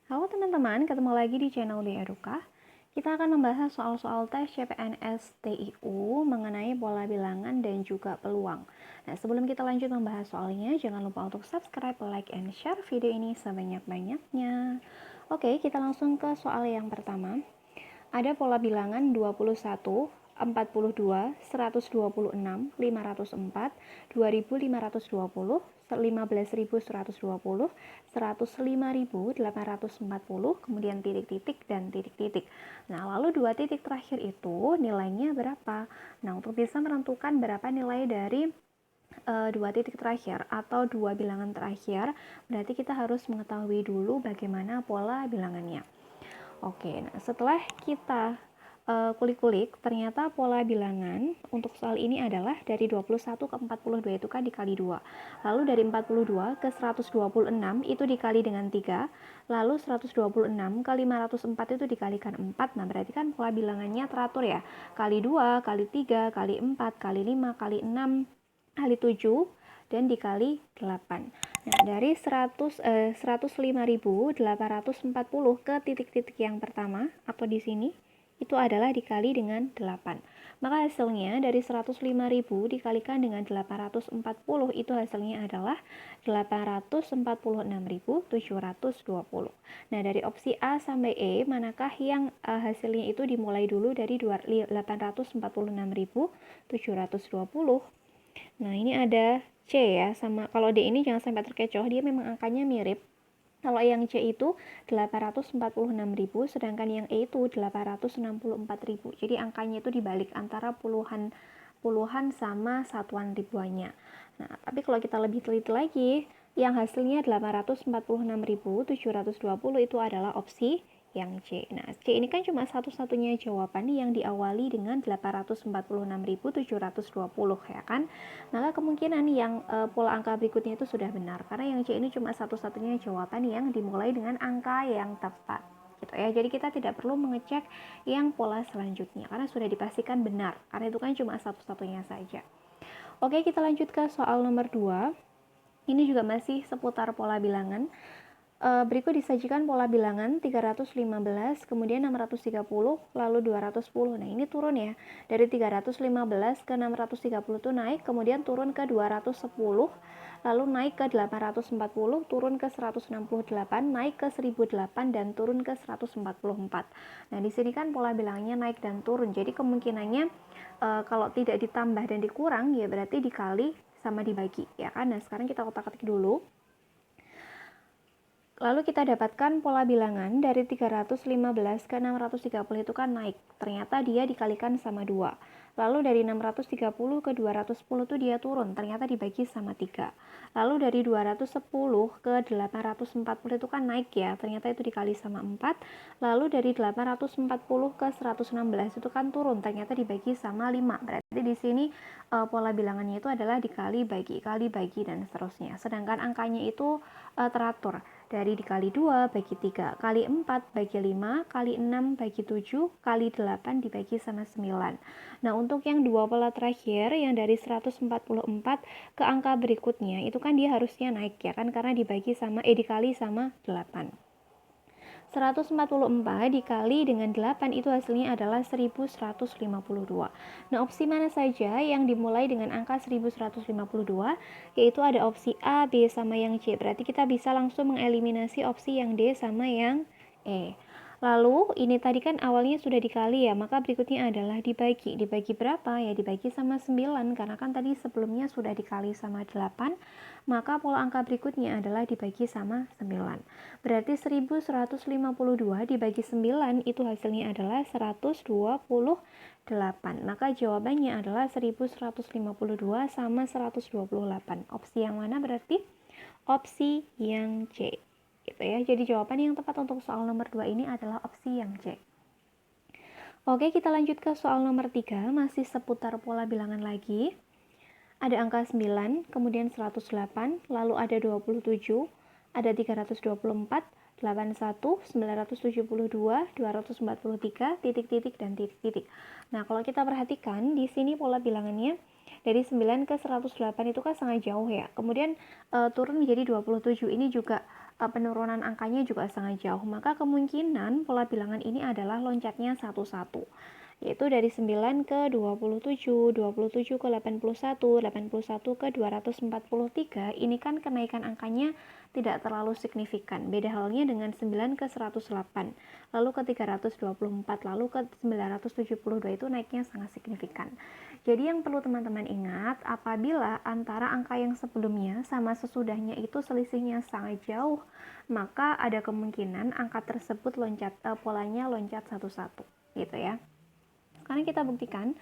Halo teman-teman, ketemu lagi di channel Eduka. Kita akan membahas soal-soal tes CPNS TIU mengenai pola bilangan dan juga peluang. Nah, sebelum kita lanjut membahas soalnya, jangan lupa untuk subscribe, like, and share video ini sebanyak-banyaknya. Oke, kita langsung ke soal yang pertama. Ada pola bilangan 21, 42, 126, 504, 2520, 15.120, 105.840, kemudian titik-titik dan titik-titik. Nah, lalu dua titik terakhir itu nilainya berapa? Nah, untuk bisa menentukan berapa nilai dari dua titik terakhir atau dua bilangan terakhir, berarti kita harus mengetahui dulu bagaimana pola bilangannya. Oke, nah setelah kita kulik-kulik, ternyata pola bilangan untuk soal ini adalah dari 21 ke 42 itu kan dikali 2. Lalu dari 42 ke 126 itu dikali dengan 3. Lalu 126 ke 504 itu dikalikan 4. Nah, berarti kan pola bilangannya teratur ya. Kali 2, kali 3, kali 4, kali 5, kali 6, kali 7, dan dikali 8. Nah, dari 105.840 ke titik-titik yang pertama atau di sini itu adalah dikali dengan 8. Maka hasilnya dari 105.000 dikalikan dengan 840 itu hasilnya adalah 846.720. Nah, dari opsi A sampai E manakah yang hasilnya itu dimulai dulu dari 846.720? Nah, ini ada C ya, sama kalau D ini jangan sampai terkecoh, dia memang angkanya mirip. Kalau yang C itu 846.000, sedangkan yang E itu 864.000. Jadi angkanya itu dibalik antara puluhan sama satuan ribuannya. Nah, tapi kalau kita lebih teliti lagi, yang hasilnya 846.720 itu adalah opsi yang C. Nah, C ini kan cuma satu-satunya jawaban yang diawali dengan 846.720 ya kan. Maka kemungkinan yang pola angka berikutnya itu sudah benar karena yang C ini cuma satu-satunya jawaban yang dimulai dengan angka yang tepat. Gitu ya. Jadi kita tidak perlu mengecek yang pola selanjutnya karena sudah dipastikan benar. Karena itu kan cuma satu-satunya saja. Oke, kita lanjut ke soal nomor 2. Ini juga masih seputar pola bilangan. Berikut disajikan pola bilangan 315, kemudian 630, lalu 210. Nah, ini turun ya. Dari 315 ke 630 itu naik, kemudian turun ke 210, lalu naik ke 840, turun ke 168, naik ke 1008, dan turun ke 144. Nah, di sini kan pola bilangannya naik dan turun. Jadi kemungkinannya kalau tidak ditambah dan dikurang, ya berarti dikali sama dibagi, ya kan? Nah, sekarang kita kotak-katik dulu. Lalu kita dapatkan pola bilangan dari 315 ke 630 itu kan naik. Ternyata dia dikalikan sama 2. Lalu dari 630 ke 210 itu dia turun. Ternyata dibagi sama 3. Lalu dari 210 ke 840 itu kan naik ya. Ternyata itu dikali sama 4. Lalu dari 840 ke 116 itu kan turun. Ternyata dibagi sama 5. Berarti di sini pola bilangannya itu adalah dikali bagi, kali bagi, dan seterusnya. Sedangkan angkanya itu teratur. Dari dikali 2 bagi 3, kali 4 bagi 5, kali 6 bagi 7, kali 8 dibagi sama 9. Nah, untuk yang dua pola terakhir yang dari 144 ke angka berikutnya, itu kan dia harusnya naik ya kan, karena dibagi sama dikali sama 8. 144 dikali dengan 8 itu hasilnya adalah 1152. Nah, opsi mana saja yang dimulai dengan angka 1152? Yaitu ada opsi A, B, sama yang C. Berarti kita bisa langsung mengeliminasi opsi yang D sama yang E. Lalu ini tadi kan awalnya sudah dikali ya, maka berikutnya adalah dibagi. Dibagi berapa? Ya dibagi sama 9, karena kan tadi sebelumnya sudah dikali sama 8, maka pola angka berikutnya adalah dibagi sama 9. Berarti 1152 dibagi 9 itu hasilnya adalah 128. Maka jawabannya adalah 1152 sama 128. Opsi yang mana berarti? Opsi yang C. Gitu ya. Jadi jawaban yang tepat untuk soal nomor 2 ini adalah opsi yang C. Oke, kita lanjut ke soal nomor 3, masih seputar pola bilangan lagi. Ada angka 9, kemudian 108, lalu ada 27, ada 324, 81, 972, 243, titik-titik, dan titik-titik. Nah, kalau kita perhatikan, di sini pola bilangannya dari 9 ke 108 itu kan sangat jauh ya. Kemudian turun menjadi 27, ini juga penurunan angkanya juga sangat jauh, maka kemungkinan pola bilangan ini adalah loncatnya satu-satu, yaitu dari 9 ke 27, 27 ke 81, 81 ke 243. Ini kan kenaikan angkanya tidak terlalu signifikan. Beda halnya dengan 9 ke 108, lalu ke 324, lalu ke 972, itu naiknya sangat signifikan. Jadi yang perlu teman-teman ingat, apabila antara angka yang sebelumnya sama sesudahnya itu selisihnya sangat jauh, maka ada kemungkinan angka tersebut polanya loncat satu-satu, gitu ya. Sekarang kita buktikan,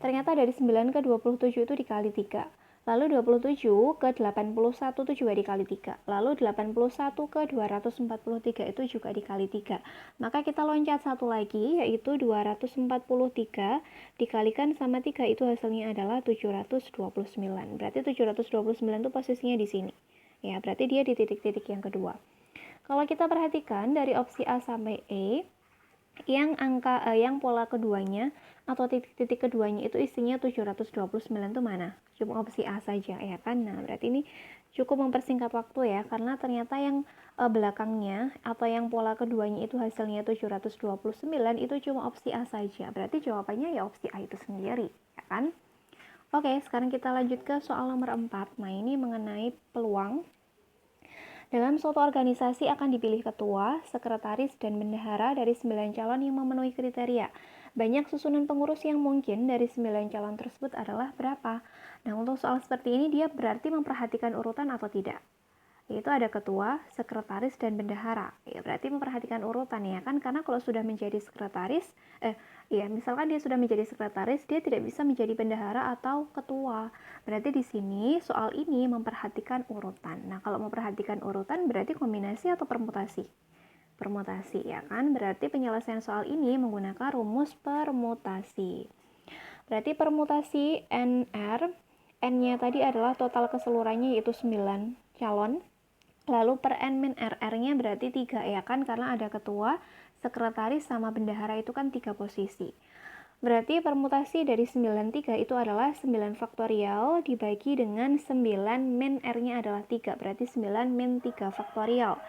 ternyata dari 9 ke 27 itu dikali 3. Lalu 27 ke 81 itu juga dikali 3. Lalu 81 ke 243 itu juga dikali 3. Maka kita loncat satu lagi, yaitu 243 dikalikan sama 3, itu hasilnya adalah 729. Berarti 729 itu posisinya di sini. Ya, berarti dia di titik-titik yang kedua. Kalau kita perhatikan dari opsi A sampai E, yang pola keduanya atau titik-titik keduanya itu isinya 729 itu mana? Cuma opsi A saja, ya kan? Nah, berarti ini cukup mempersingkat waktu ya, karena ternyata yang belakangnya atau yang pola keduanya itu hasilnya 729 itu cuma opsi A saja. Berarti jawabannya ya opsi A itu sendiri, ya kan? Oke, sekarang kita lanjut ke soal nomor 4. Nah, ini mengenai peluang. Dalam suatu organisasi akan dipilih ketua, sekretaris, dan bendahara dari 9 calon yang memenuhi kriteria. Banyak susunan pengurus yang mungkin dari 9 calon tersebut adalah berapa? Nah, untuk soal seperti ini dia berarti memperhatikan urutan atau tidak? Yaitu ada ketua, sekretaris, dan bendahara. Ya, berarti memperhatikan urutan ya kan, karena kalau sudah menjadi sekretaris, misalkan dia sudah menjadi sekretaris, dia tidak bisa menjadi bendahara atau ketua. Berarti di sini soal ini memperhatikan urutan. Nah, kalau memperhatikan urutan berarti kombinasi atau permutasi? Permutasi ya kan, berarti penyelesaian soal ini menggunakan rumus permutasi. Berarti permutasi NR, N-nya tadi adalah total keseluruhannya yaitu 9 calon. Lalu per N min RR-nya berarti 3 ya kan, karena ada ketua, sekretaris, sama bendahara itu kan 3 posisi. Berarti permutasi dari 93 itu adalah 9 faktorial dibagi dengan 9 min R-nya adalah 3. Berarti 9 min 3 faktorial.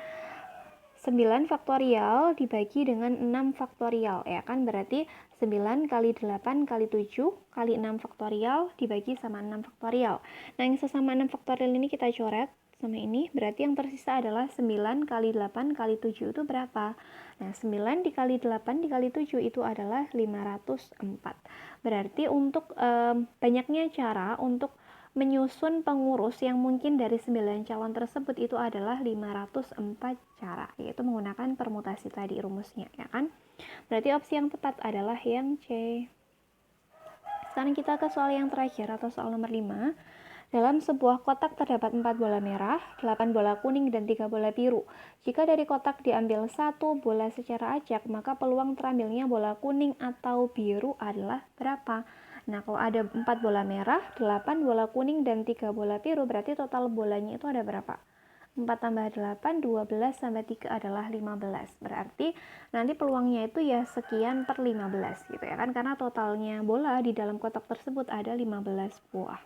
9 faktorial dibagi dengan 6 faktorial ya kan, berarti 9 kali 8 kali 7 kali 6 faktorial dibagi sama 6 faktorial. Nah, yang sesama 6 faktorial ini kita coret sama ini, berarti yang tersisa adalah 9 kali 8 kali 7 itu berapa? Nah, 9 dikali 8 dikali 7 itu adalah 504. Berarti untuk banyaknya cara untuk menyusun pengurus yang mungkin dari 9 calon tersebut itu adalah 504 cara, yaitu menggunakan permutasi tadi rumusnya, ya kan? Berarti opsi yang tepat adalah yang C. Sekarang kita ke soal yang terakhir atau soal nomor 5. Dalam sebuah kotak terdapat 4 bola merah, 8 bola kuning, dan 3 bola biru. Jika dari kotak diambil 1 bola secara acak, maka peluang terambilnya bola kuning atau biru adalah berapa? Nah, kalau ada 4 bola merah, 8 bola kuning, dan 3 bola biru, berarti total bolanya itu ada berapa? 4 tambah 8, 12 tambah 3 adalah 15. Berarti nanti peluangnya itu ya sekian per 15 gitu ya kan, karena totalnya bola di dalam kotak tersebut ada 15 buah.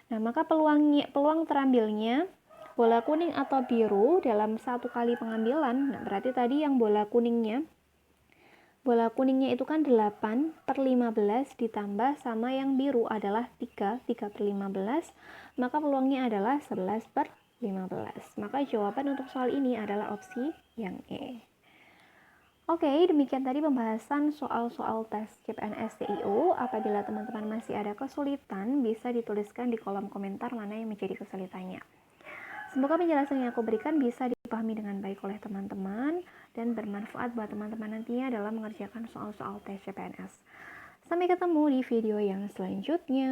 Nah, maka peluang terambilnya bola kuning atau biru dalam satu kali pengambilan. Nah, berarti tadi yang bola kuningnya itu kan 8 per 15 ditambah sama yang biru adalah 3 per 15, maka peluangnya adalah 11 per 15. Maka jawaban untuk soal ini adalah opsi yang E. Oke, demikian tadi pembahasan soal-soal tes CPNS TIO. Apabila teman-teman masih ada kesulitan, bisa dituliskan di kolom komentar mana yang menjadi kesulitannya. Semoga penjelasan yang aku berikan bisa dipahami dengan baik oleh teman-teman dan bermanfaat buat teman-teman nantinya dalam mengerjakan soal-soal tes CPNS. Sampai ketemu di video yang selanjutnya.